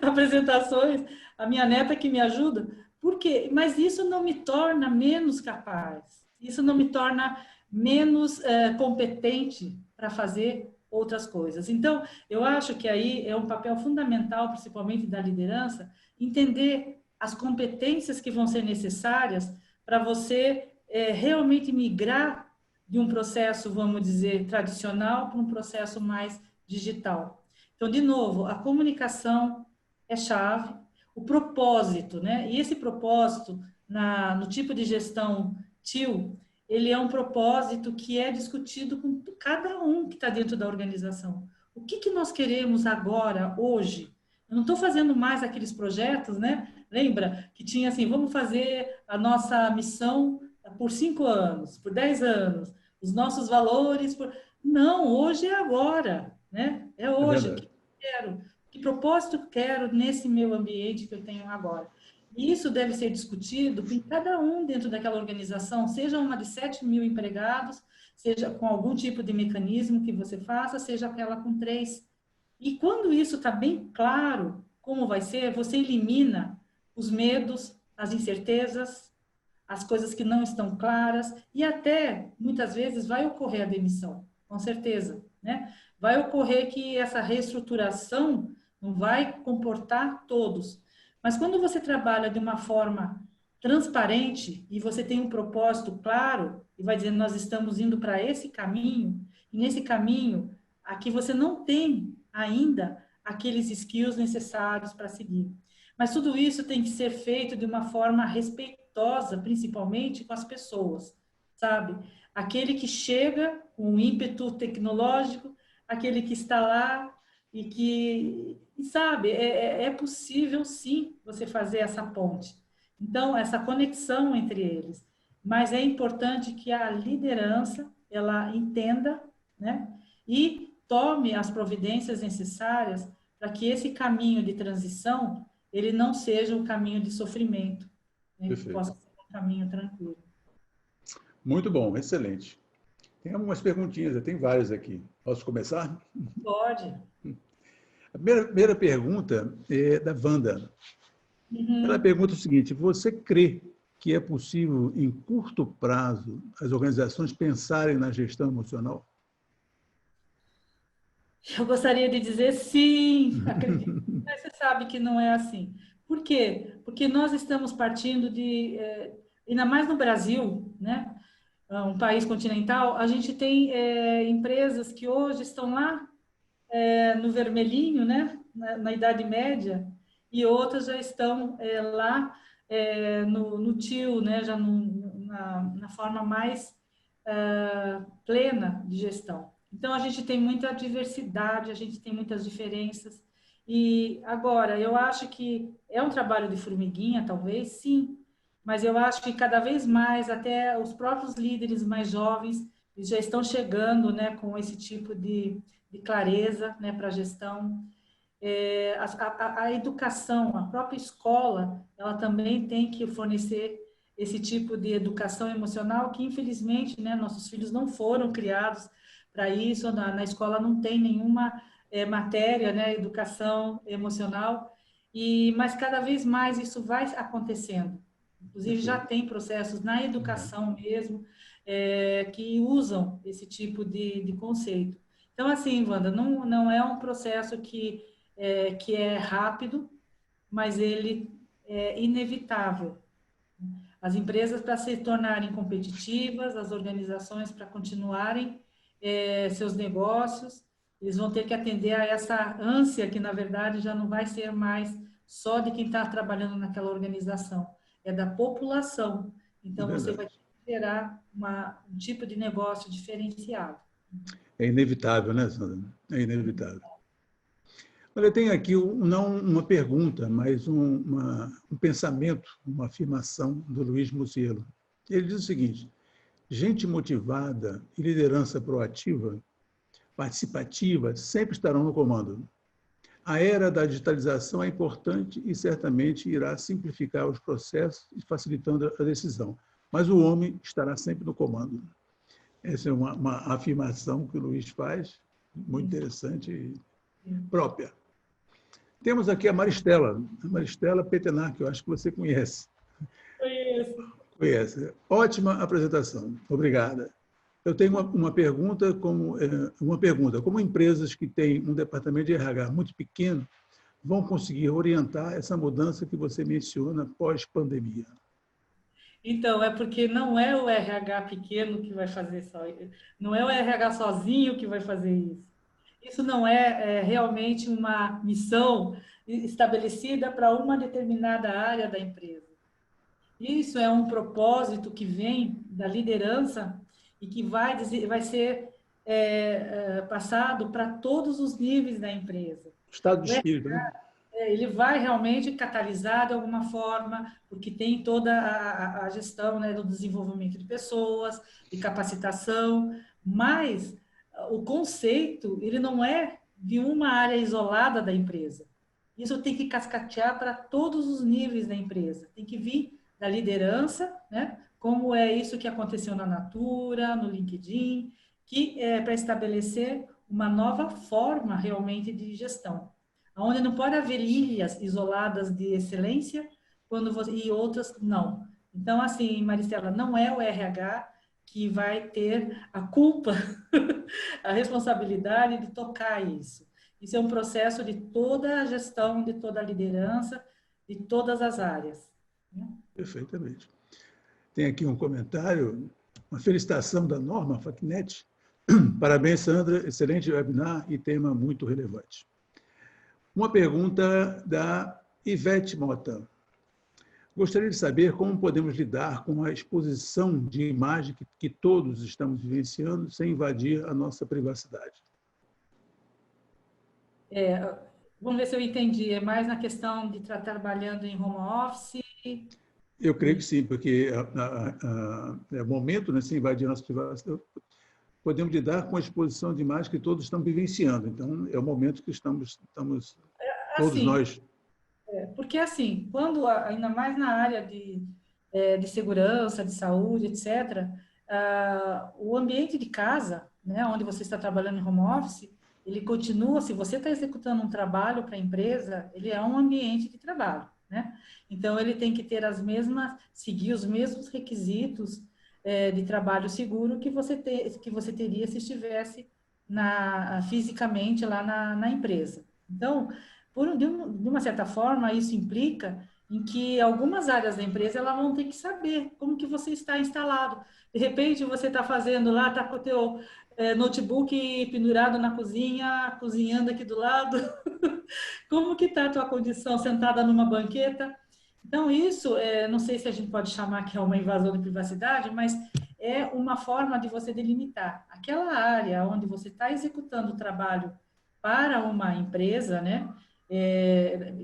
apresentações, a minha neta que me ajuda. Por quê? Mas isso não me torna menos capaz, isso não me torna menos competente para fazer outras coisas. Então, eu acho que aí é um papel fundamental, principalmente da liderança, entender as competências que vão ser necessárias para você realmente migrar de um processo, vamos dizer, tradicional para um processo mais digital. Então, de novo, a comunicação é chave, o propósito, né? E esse propósito, no tipo de gestão TIL, ele é um propósito que é discutido com cada um que está dentro da organização. O que nós queremos agora, hoje? Eu não estou fazendo mais aqueles projetos, né? Lembra que tinha assim, vamos fazer a nossa missão por 5 anos, por 10 anos, os nossos valores. Não, hoje é agora, né? É É hoje. O que verdade. eu quero? Que propósito eu quero nesse meu ambiente que eu tenho agora? E isso deve ser discutido com cada um dentro daquela organização, seja uma de 7 mil empregados, seja com algum tipo de mecanismo que você faça, seja aquela com 3. E quando isso está bem claro, como vai ser, você elimina os medos, as incertezas, as coisas que não estão claras, e até, muitas vezes, vai ocorrer a demissão, com certeza, né? Vai ocorrer que essa reestruturação não vai comportar todos. Mas quando você trabalha de uma forma transparente e você tem um propósito claro e vai dizendo nós estamos indo para esse caminho, e nesse caminho aqui você não tem ainda aqueles skills necessários para seguir. Mas tudo isso tem que ser feito de uma forma respeitosa, principalmente com as pessoas, sabe? Aquele que chega com um ímpeto tecnológico, aquele que está lá e que, sabe, é possível sim você fazer essa ponte. Então, essa conexão entre eles. Mas é importante que a liderança, ela entenda, né? E tome as providências necessárias para que esse caminho de transição ele não seja um caminho de sofrimento, né? Que Perfeito. possa ser um caminho tranquilo. Muito bom, excelente. Tem algumas perguntinhas, tem várias aqui. Posso começar? Pode. A primeira pergunta é da Wanda. Ela Uhum. pergunta o seguinte: você crê que é possível, em curto prazo, as organizações pensarem na gestão emocional? Eu gostaria de dizer sim, acredito. Mas você sabe que não é assim. Por quê? Porque nós estamos partindo ainda mais no Brasil, né? Um país continental, a gente tem empresas que hoje estão lá no vermelhinho, né? Na Idade Média, e outras já estão lá no tio, né? Já na forma mais plena de gestão. Então, a gente tem muita diversidade, a gente tem muitas diferenças. E agora, eu acho que é um trabalho de formiguinha, talvez, sim, mas eu acho que cada vez mais, até os próprios líderes mais jovens eles já estão chegando, né, com esse tipo de clareza, né, para a gestão. A educação, a própria escola, ela também tem que fornecer esse tipo de educação emocional que, infelizmente, né, nossos filhos não foram criados para isso, na escola não tem nenhuma matéria, né, educação emocional, mas cada vez mais isso vai acontecendo. Inclusive, já Perfeito. tem processos na Uhum. educação mesmo que usam esse tipo de conceito. Então, assim, Wanda, não é um processo que é rápido, mas ele é inevitável. As empresas para se tornarem competitivas, as organizações para continuarem seus negócios, eles vão ter que atender a essa ânsia que, na verdade, já não vai ser mais só de quem está trabalhando naquela organização, é da população. É Então, você vai verdade. ter que gerar um tipo de negócio diferenciado. É inevitável, né, Sandra? É inevitável. Olha, eu tenho aqui não uma pergunta, mas um pensamento, uma afirmação do Luiz Mucielo. Ele diz o seguinte: gente motivada e liderança proativa participativa sempre estarão no comando. A era da digitalização é importante e certamente irá simplificar os processos e facilitando a decisão, mas o homem estará sempre no comando. Essa é uma afirmação que o Luiz faz, muito interessante e própria. Temos aqui a Maristela Petenar, que eu acho que você conhece. Conhece. Ótima apresentação. Obrigada. Eu tenho uma pergunta, como empresas que têm um departamento de RH muito pequeno vão conseguir orientar essa mudança que você menciona pós-pandemia? Então, é porque não é o RH pequeno que vai fazer não é o RH sozinho que vai fazer isso. Isso não é realmente uma missão estabelecida para uma determinada área da empresa. Isso é um propósito que vem da liderança e que vai ser passado para todos os níveis da empresa. Estado de espírito, né? Ele vai realmente catalisar de alguma forma, porque tem toda a gestão, né, do desenvolvimento de pessoas, de capacitação, mas o conceito, ele não é de uma área isolada da empresa. Isso tem que cascatear para todos os níveis da empresa. Tem que vir da liderança, né, como é isso que aconteceu na Natura, no LinkedIn, que é para estabelecer uma nova forma realmente de gestão, onde não pode haver ilhas isoladas de excelência e outras não. Então, assim, Maristela, não é o RH que vai ter a culpa, a responsabilidade de tocar isso. Isso é um processo de toda a gestão, de toda a liderança, de todas as áreas. Perfeitamente. Tem aqui um comentário, uma felicitação da Norma Facnetti. Parabéns, Sandra, excelente webinar e tema muito relevante. Uma pergunta da Ivete Mota. Gostaria de saber como podemos lidar com a exposição de imagem que todos estamos vivenciando sem invadir a nossa privacidade. Vamos ver se eu entendi. É mais na questão de estar trabalhando em home office? Eu creio que sim, porque é o momento, né, sem invadir a nossa privacidade, podemos lidar com a exposição de imagem que todos estão vivenciando. Então, é o momento que estamos todos assim, nós. Porque, assim, quando, ainda mais na área de segurança, de saúde, etc., o ambiente de casa, né, onde você está trabalhando em home office, ele continua, se você está executando um trabalho para a empresa, ele é um ambiente de trabalho, né? Então, ele tem que ter seguir os mesmos requisitos de trabalho seguro que você teria se estivesse fisicamente lá na empresa. Então, de uma certa forma, isso implica em que algumas áreas da empresa elas vão ter que saber como que você está instalado. De repente, você está fazendo lá, está com o teu notebook pendurado na cozinha, cozinhando aqui do lado. Como que está a tua condição sentada numa banqueta? Então, isso, não sei se a gente pode chamar que é uma invasão de privacidade, mas é uma forma de você delimitar aquela área onde você está executando o trabalho para uma empresa, né?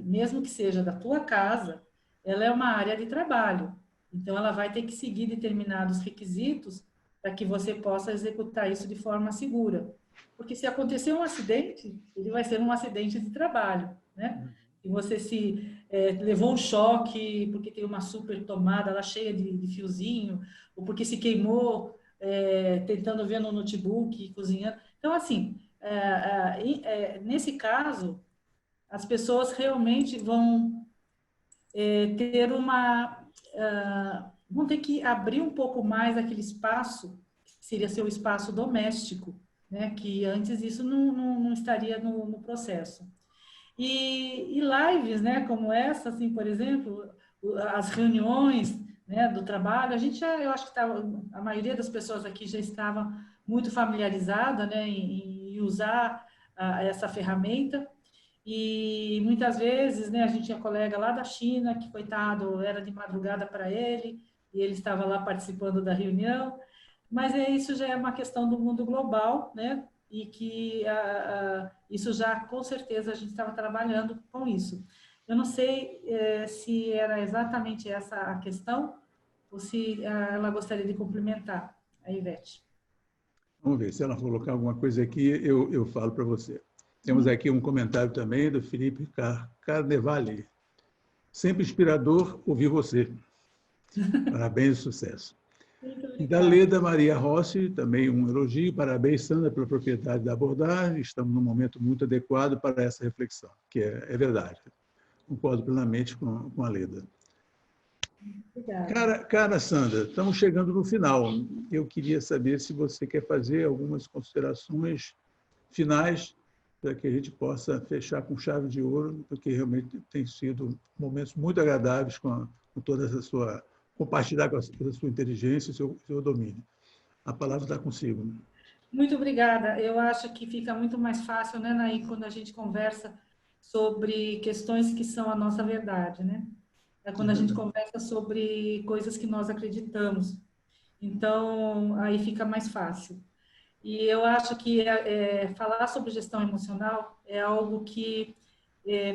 Mesmo que seja da tua casa, ela é uma área de trabalho. Então, ela vai ter que seguir determinados requisitos para que você possa executar isso de forma segura. Porque se acontecer um acidente, ele vai ser um acidente de trabalho, né? E você levou um choque porque tem uma super tomada lá cheia de fiozinho, ou porque se queimou tentando ver no notebook, cozinhando. Então, assim, nesse caso, as pessoas realmente vão vão ter que abrir um pouco mais aquele espaço, que seria seu espaço doméstico, né? Que antes isso não estaria no processo. E lives, né, como essa, assim, por exemplo, as reuniões, né, do trabalho, eu acho que a maioria das pessoas aqui já estava muito familiarizada, né, em usar essa ferramenta. E muitas vezes, né, a gente tinha colega lá da China que, coitado, era de madrugada para ele, e ele estava lá participando da reunião. Mas isso já é uma questão do mundo global, né? E que isso já, com certeza, a gente estava trabalhando com isso. Eu não sei se era exatamente essa a questão, ou se ela gostaria de complementar, a Ivete. Vamos ver, se ela colocar alguma coisa aqui, eu falo para você. Temos aqui um comentário também do Felipe Carnevale. Sempre inspirador ouvir você. Parabéns e sucesso. Muito E da obrigada. Leda Maria Rossi, também um elogio. Parabéns, Sandra, pela propriedade da abordagem. Estamos num momento muito adequado para essa reflexão, que é verdade. Concordo plenamente com a Leda. Obrigada. Cara Sandra, estamos chegando no final. Eu queria saber se você quer fazer algumas considerações finais para que a gente possa fechar com chave de ouro, porque realmente tem sido momentos muito agradáveis com toda essa sua... compartilhar com a sua inteligência e seu domínio. A palavra está consigo. Muito obrigada. Eu acho que fica muito mais fácil, né, Naí, quando a gente conversa sobre questões que são a nossa verdade, né? É quando a gente conversa sobre coisas que nós acreditamos. Então, aí fica mais fácil. E eu acho que falar sobre gestão emocional é algo que,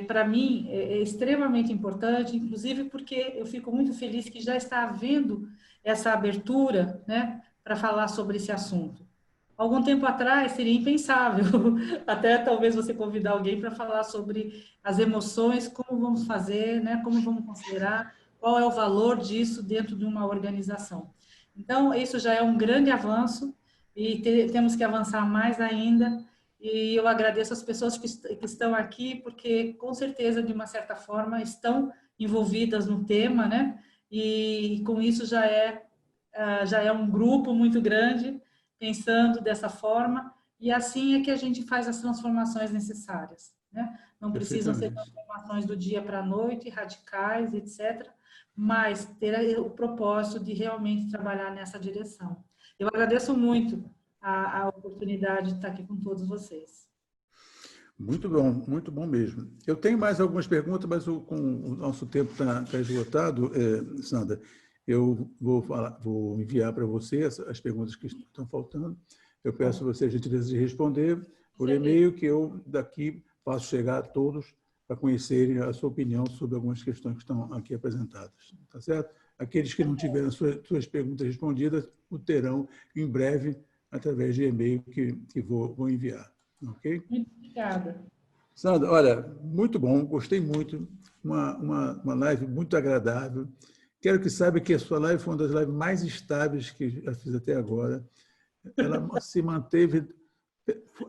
para mim, é extremamente importante, inclusive porque eu fico muito feliz que já está havendo essa abertura, né, para falar sobre esse assunto. Algum tempo atrás seria impensável, até talvez você convidar alguém para falar sobre as emoções, como vamos fazer, né, como vamos considerar, qual é o valor disso dentro de uma organização. Então, isso já é um grande avanço e temos que avançar mais ainda. E eu agradeço as pessoas que estão aqui, porque com certeza, de uma certa forma, estão envolvidas no tema, né? E com isso já é um grupo muito grande pensando dessa forma, e assim é que a gente faz as transformações necessárias, né? Não precisam ser transformações do dia para a noite, radicais, etc., mas ter o propósito de realmente trabalhar nessa direção. Eu agradeço muito a oportunidade de estar aqui com todos vocês. Muito bom mesmo. Eu tenho mais algumas perguntas, mas com o nosso tempo está esgotado, Sandra. Eu vou enviar para você as perguntas que estão faltando. Eu peço a você a gentileza de responder por e-mail, que eu daqui faço chegar a todos para conhecerem a sua opinião sobre algumas questões que estão aqui apresentadas. Tá certo? Aqueles que não tiveram suas perguntas respondidas, o terão em breve através de e-mail que vou enviar. Ok? Muito obrigada. Sandra, olha, muito bom, gostei muito, uma live muito agradável. Quero que saiba que a sua live foi uma das lives mais estáveis que já fiz até agora. Ela se manteve...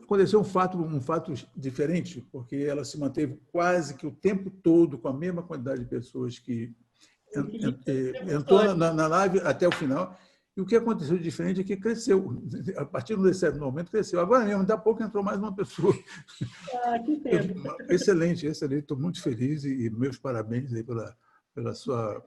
Aconteceu um fato diferente, porque ela se manteve quase que o tempo todo com a mesma quantidade de pessoas que entrou na live até o final. E o que aconteceu de diferente é que cresceu. A partir de um certo momento, cresceu. Agora mesmo, daqui a pouco entrou mais uma pessoa. Que pena. Excelente, excelente. Estou muito feliz e meus parabéns aí pela sua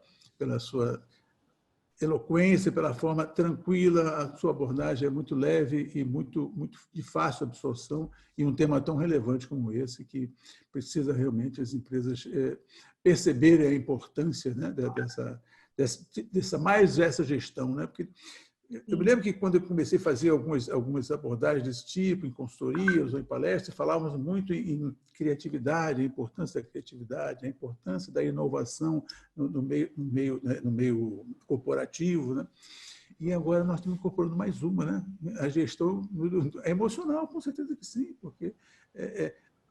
eloquência, pela forma tranquila. A sua abordagem é muito leve e muito de fácil absorção, e um tema tão relevante como esse, que precisa realmente as empresas perceberem a importância, né, dessa gestão, né? Porque eu me lembro que quando eu comecei a fazer algumas abordagens desse tipo, em consultorias ou em palestras, falávamos muito em criatividade, a importância da criatividade, a importância da inovação no meio corporativo, né? E agora nós estamos incorporando mais uma, né? A gestão é emocional, com certeza que sim, porque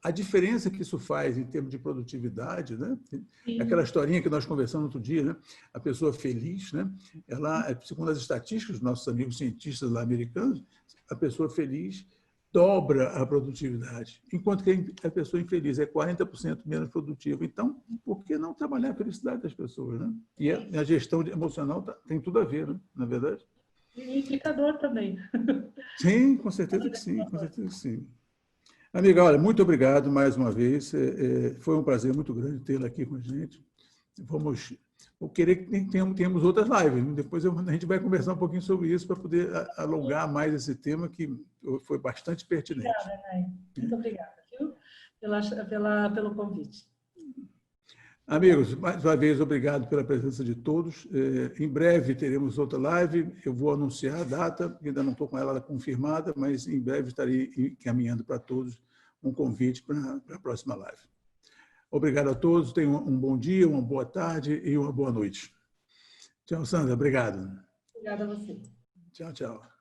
a diferença que isso faz em termos de produtividade, né? Aquela historinha que nós conversamos outro dia, né? A pessoa feliz, né? Ela, segundo as estatísticas dos nossos amigos cientistas lá americanos, a pessoa feliz dobra a produtividade, enquanto que a pessoa infeliz é 40% menos produtiva. Então, por que não trabalhar a felicidade das pessoas, né? E a gestão emocional tem tudo a ver, né? Na verdade. E indicador também. Sim, com certeza que sim, com certeza que sim. Amiga, olha, muito obrigado mais uma vez. Foi um prazer muito grande tê-la aqui com a gente. Vou querer que tenhamos outras lives. Depois a gente vai conversar um pouquinho sobre isso para poder alongar mais esse tema que foi bastante pertinente. Obrigada, Nay. Muito obrigada, viu? Pelo convite. Amigos, mais uma vez, obrigado pela presença de todos. Em breve teremos outra live. Eu vou anunciar a data, ainda não estou com ela confirmada, mas em breve estarei encaminhando para todos um convite para a próxima live. Obrigado a todos. Tenham um bom dia, uma boa tarde e uma boa noite. Tchau, Sandra. Obrigado. Obrigada a você. Tchau, tchau.